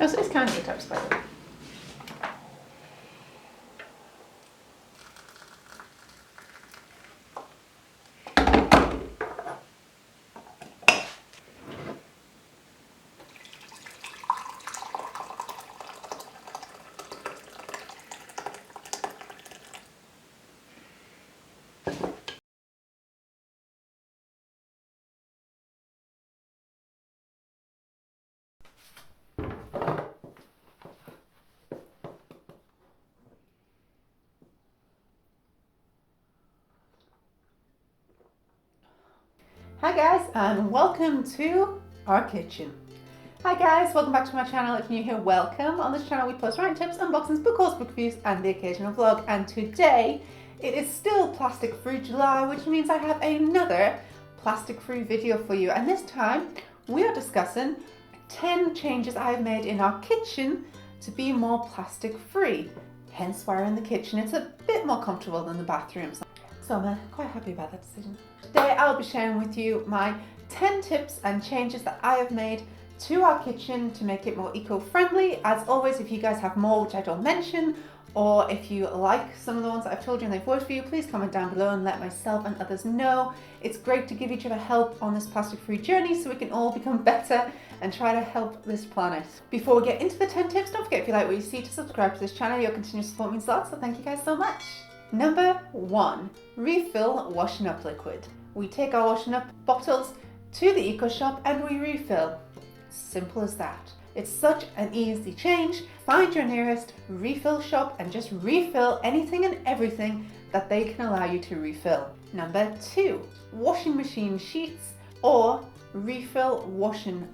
Oh, so it's kind of types, by the way. Hi guys, and welcome to our kitchen. Hi guys, welcome back to my channel. If you're new here, welcome. On this channel we post writing tips, unboxings, book hauls, book reviews and the occasional vlog. And today it is still plastic free July, which means I have another plastic free video for you. And this time we are discussing 10 changes I've made in our kitchen to be more plastic free. Hence why we're in the kitchen. It's a bit more comfortable than the bathrooms. So I'm quite happy about that decision. Today I'll be sharing with you my 10 tips and changes that I have made to our kitchen to make it more eco-friendly. As always, if you guys have more which I don't mention, or if you like some of the ones that I've told you and they've worked for you, please comment down below and let myself and others know. It's great to give each other help on this plastic-free journey so we can all become better and try to help this planet. Before we get into the 10 tips, don't forget, if you like what you see, to subscribe to this channel. Your continued support means a lot, so thank you guys so much. Number 1, refill washing up liquid. We take our washing up bottles to the eco shop and we refill. Simple as that. It's such an easy change. Find your nearest refill shop and just refill anything and everything that they can allow you to refill. Number 2, washing machine sheets or refill washing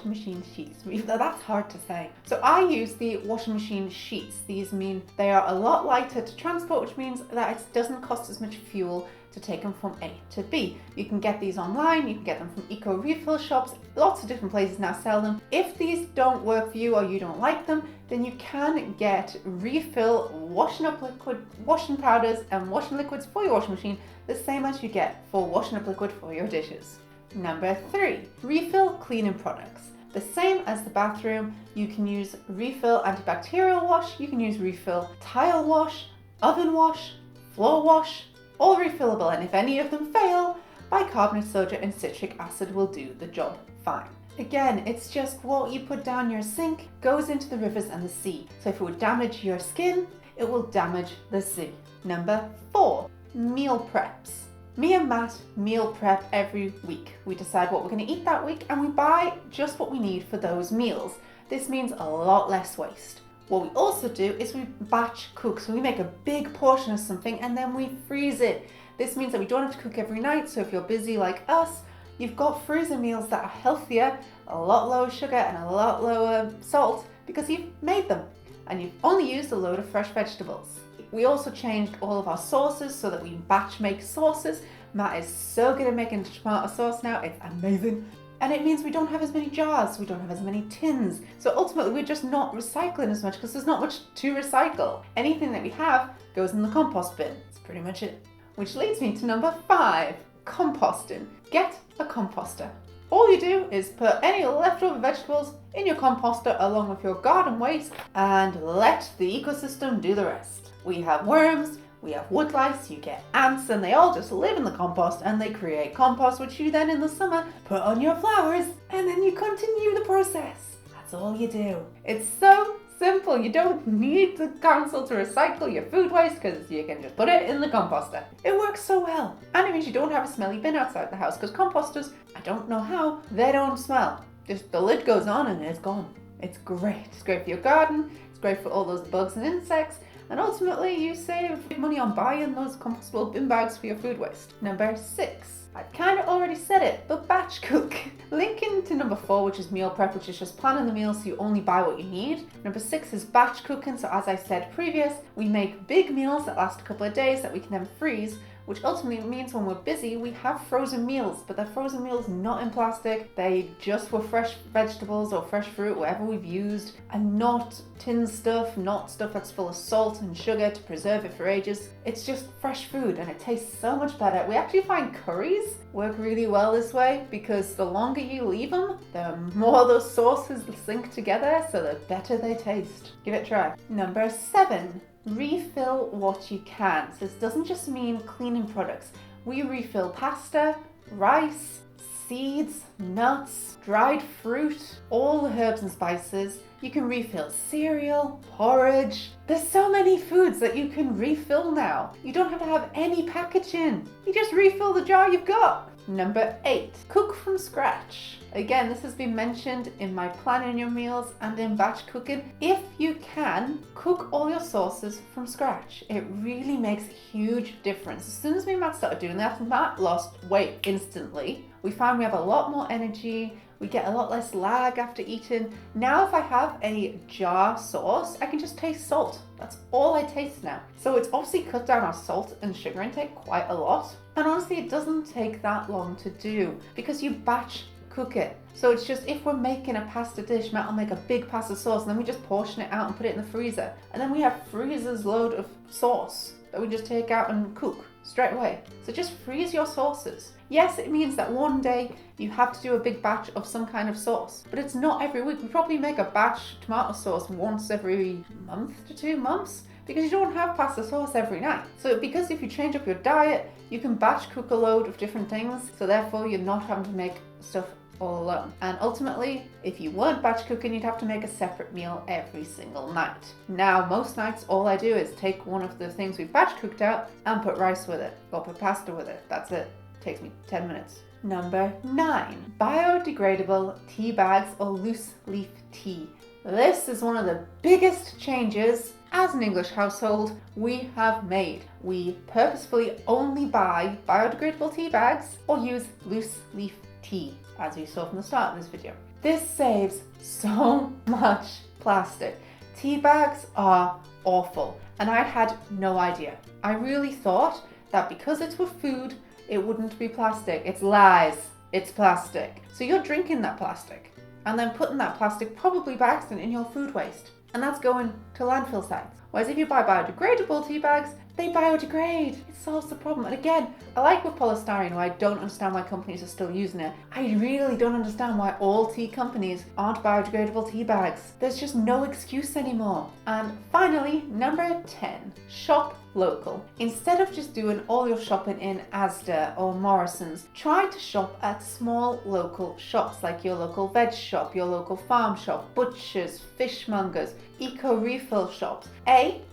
machine sheets. That's hard to say. So I use the washing machine sheets. These mean they are a lot lighter to transport, which means that it doesn't cost as much fuel to take them from A to B. You can get these online, you can get them from eco refill shops. Lots of different places now sell them. If these don't work for you or you don't like them, then you can get refill washing up liquid, washing powders and washing liquids for your washing machine, the same as you get for washing up liquid for your dishes. Number 3, refill cleaning products. The same as the bathroom, you can use refill antibacterial wash, you can use refill tile wash, oven wash, floor wash, all refillable, and if any of them fail, bicarbonate soda and citric acid will do the job fine. Again, it's just what you put down your sink goes into the rivers and the sea. So if it would damage your skin, it will damage the sea. Number 4, meal preps. Me and Matt meal prep every week. We decide what we're going to eat that week and we buy just what we need for those meals. This means a lot less waste. What we also do is we batch cook. So we make a big portion of something and then we freeze it. This means that we don't have to cook every night. So if you're busy like us, you've got freezer meals that are healthier, a lot lower sugar and a lot lower salt because you've made them and you've only used a load of fresh vegetables. We also changed all of our sauces so that we batch make sauces. Matt is so good at making tomato sauce now, it's amazing. And it means we don't have as many jars, we don't have as many tins. So ultimately we're just not recycling as much because there's not much to recycle. Anything that we have goes in the compost bin. That's pretty much it. Which leads me to number 5, composting. Get a composter. All you do is put any leftover vegetables in your composter along with your garden waste and let the ecosystem do the rest. We have worms, we have woodlice, you get ants, and they all just live in the compost and they create compost, which you then in the summer put on your flowers and then you continue the process. That's all you do. It's so simple. You don't need the council to recycle your food waste because you can just put it in the composter. It works so well. And it means you don't have a smelly bin outside the house because composters, I don't know how, they don't smell. Just the lid goes on and it's gone. It's great. It's great for your garden. It's great for all those bugs and insects. And ultimately you save money on buying those compostable bin bags for your food waste. Number 6. I've kind of already said it, but batch cook. Linking to number 4, which is meal prep, which is just planning the meal so you only buy what you need. Number 6 is batch cooking. So as I said previous, we make big meals that last a couple of days that we can then freeze which ultimately means when we're busy, we have frozen meals, but they're frozen meals not in plastic. They just were fresh vegetables or fresh fruit, whatever we've used, and not tin stuff, not stuff that's full of salt and sugar to preserve it for ages. It's just fresh food and it tastes so much better. We actually find curries work really well this way because the longer you leave them, the more those sauces sink together, so the better they taste. Give it a try. Number 7. Refill what you can. So this doesn't just mean cleaning products. We refill pasta, rice, seeds, nuts, dried fruit, all the herbs and spices. You can refill cereal, porridge. There's so many foods that you can refill now. You don't have to have any packaging. You just refill the jar you've got. Number 8, cook from scratch. Again, this has been mentioned in my planning your meals and in batch cooking. If you can, cook all your sauces from scratch. It really makes a huge difference. As soon as me and Matt started doing that, Matt lost weight instantly. We find we have a lot more energy. We get a lot less lag after eating. Now if I have a jar sauce, I can just taste salt. That's all I taste now. So it's obviously cut down our salt and sugar intake quite a lot. And honestly, it doesn't take that long to do because you batch cook it. So it's just, if we're making a pasta dish, Matt will make a big pasta sauce and then we just portion it out and put it in the freezer. And then we have freezers load of sauce that we just take out and cook straight away. So just freeze your sauces. Yes, it means that one day you have to do a big batch of some kind of sauce, but it's not every week. We probably make a batch tomato sauce once every month to 2 months because you don't have pasta sauce every night. So because if you change up your diet, you can batch cook a load of different things. So therefore you're not having to make stuff all alone. And ultimately, if you weren't batch cooking, you'd have to make a separate meal every single night. Now, most nights, all I do is take one of the things we've batch cooked out and put rice with it or put pasta with it. That's it. Takes me 10 minutes. Number 9, biodegradable tea bags or loose leaf tea. This is one of the biggest changes as an English household we have made. We purposefully only buy biodegradable tea bags or use loose leaf tea, as you saw from the start of this video. This saves so much plastic. Tea bags are awful, and I had no idea. I really thought that because it's for food, it wouldn't be plastic. It's lies. It's plastic. So you're drinking that plastic and then putting that plastic probably by accident in your food waste. And that's going to landfill sites. Whereas if you buy biodegradable tea bags, they biodegrade. It solves the problem. And again, I like with polystyrene, where I don't understand why companies are still using it. I really don't understand why all tea companies aren't biodegradable tea bags. There's just no excuse anymore. And finally, number 10, shop local. Instead of just doing all your shopping in Asda or Morrison's, try to shop at small local shops like your local veg shop, your local farm shop, butchers, fishmongers, eco-refill shops.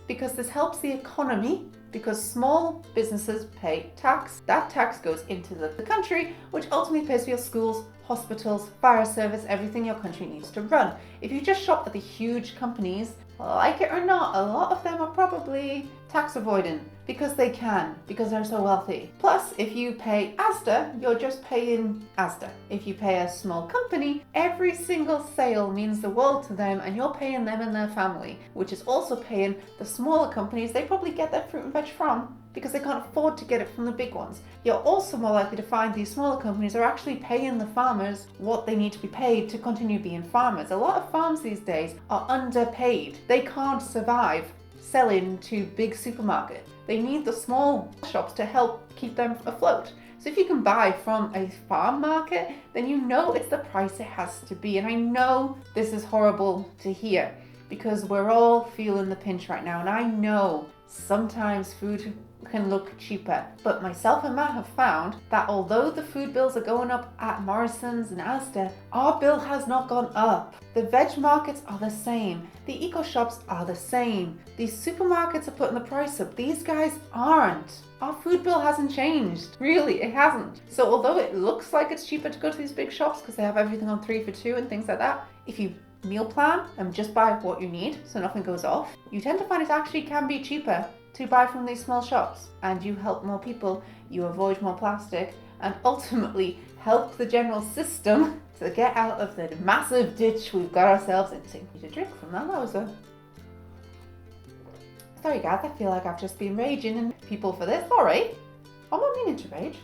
Because this helps the economy, because small businesses pay tax. That tax goes into the country, which ultimately pays for your schools, hospitals, fire service, everything your country needs to run. If you just shop at the huge companies, like it or not, a lot of them are probably tax avoiding because they can, because they're so wealthy. Plus, if you pay Asda, you're just paying Asda. If you pay a small company, every single sale means the world to them and you're paying them and their family, which is also paying the smaller companies they probably get their fruit and veg from because they can't afford to get it from the big ones. You're also more likely to find these smaller companies are actually paying the farmers what they need to be paid to continue being farmers. A lot of farms these days are underpaid. They can't survive selling to big supermarkets. They need the small shops to help keep them afloat. So if you can buy from a farm market, then you know it's the price it has to be. And I know this is horrible to hear because we're all feeling the pinch right now. And I know sometimes food can look cheaper, but myself and Matt have found that although the food bills are going up at Morrison's and Asda, our bill has not gone up. The veg markets are the same. The eco shops are the same. These supermarkets are putting the price up. These guys aren't. Our food bill hasn't changed. Really, it hasn't. So although it looks like it's cheaper to go to these big shops because they have everything on 3 for 2 and things like that, if you meal plan and just buy what you need so nothing goes off, you tend to find it actually can be cheaper to buy from these small shops, and you help more people, you avoid more plastic, and ultimately help the general system to get out of the massive ditch we've got ourselves into. Need a drink from that. That was a... Sorry guys, I feel like I've just been raging and people for this. Alright. I'm not meaning to rage.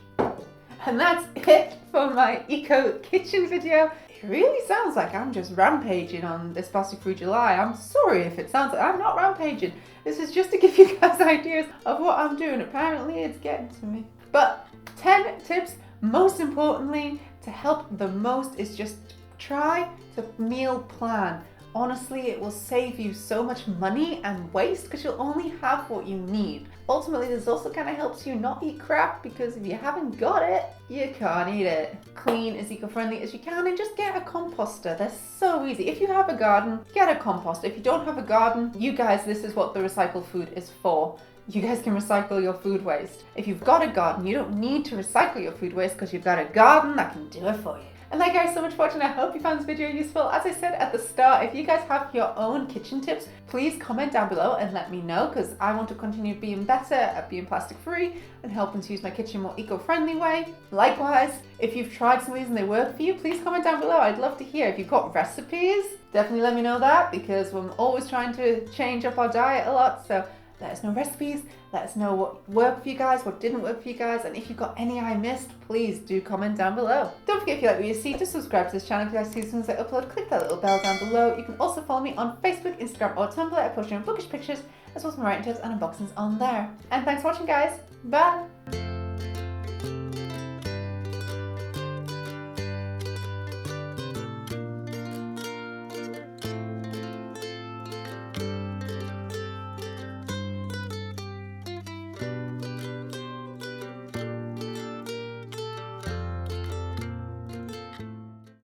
And that's it for my eco kitchen video. It really sounds like I'm just rampaging on this plastic-free July. I'm sorry if it sounds like I'm not rampaging. This is just to give you guys ideas of what I'm doing. Apparently it's getting to me. But 10 tips, most importantly, to help the most is just try to meal plan. Honestly, it will save you so much money and waste because you'll only have what you need. Ultimately, this also kind of helps you not eat crap because if you haven't got it, you can't eat it. Clean as eco-friendly as you can and just get a composter. They're so easy. If you have a garden, get a composter. If you don't have a garden, you guys, this is what the recycled food is for. You guys can recycle your food waste. If you've got a garden, you don't need to recycle your food waste because you've got a garden that can do it for you. And thank you guys so much for watching. I hope you found this video useful. As I said at the start, if you guys have your own kitchen tips, please comment down below and let me know because I want to continue being better at being plastic free and helping to use my kitchen more eco-friendly way. Likewise, if you've tried some of these and they work for you, please comment down below. I'd love to hear. If you've got recipes, definitely let me know that because we're always trying to change up our diet a lot. So let us know recipes, let us know what worked for you guys, what didn't work for you guys, and if you've got any I missed, please do comment down below. Don't forget if you like what you see, to subscribe to this channel because I see as soon as I upload, click that little bell down below. You can also follow me on Facebook, Instagram or Tumblr. I post your own bookish pictures as well as my writing tips and unboxings on there. And thanks for watching guys, bye!